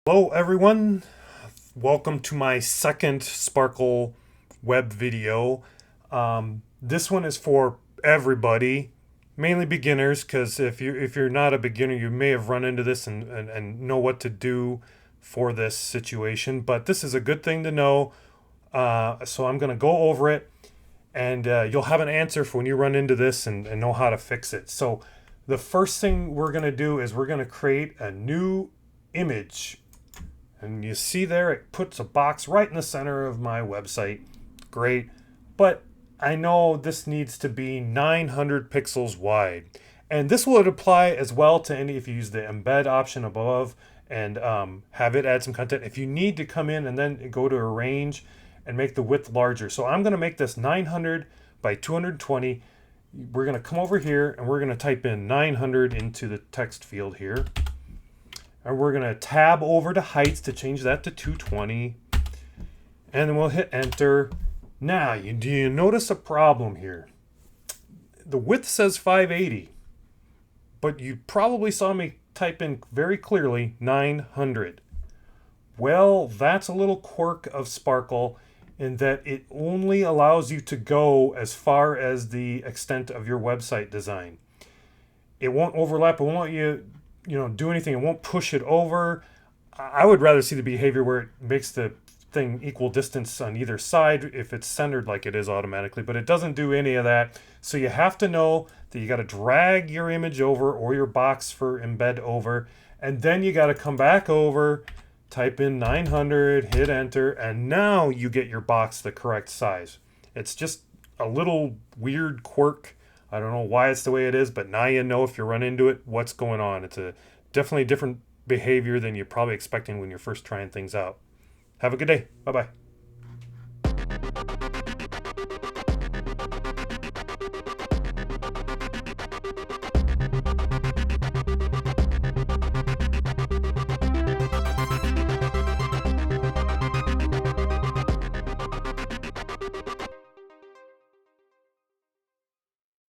Hello everyone, welcome to my second Sparkle web video. This one is for everybody, mainly beginners, because if you're not a beginner, you may have run into this and know what to do for this situation. But this is a good thing to know, so I'm going to go over it, and you'll have an answer for when you run into this and know how to fix it. So the first thing we're going to do is we're going to create a new image. And you see there, it puts a box right in the center of my website. Great. But I know this needs to be 900 pixels wide. And this would apply as well to any, if you use the embed option above and have it add some content. If you need to come in and then go to arrange and make the width larger. So I'm going to make this 900 by 220. We're going to come over here and we're going to type in 900 into the text field here. And we're going to tab over to heights to change that to 220. And then we'll hit enter. Now, do you notice a problem here? The width says 580. But you probably saw me type in very clearly 900. Well, that's a little quirk of Sparkle in that it only allows you to go as far as the extent of your website design. It won't overlap. It won't let you do anything. It won't push it over. I would rather see the behavior where it makes the thing equal distance on either side if it's centered like it is automatically, but it doesn't do any of that. So you have to know that you got to drag your image over or your box for embed over, and then you got to come back over, type in 900, hit enter, and now you get your box the correct size. It's just a little weird quirk. I don't know why it's the way it is, but now you know if you run into it, what's going on. It's a definitely different behavior than you're probably expecting when you're first trying things out. Have a good day. Bye-bye.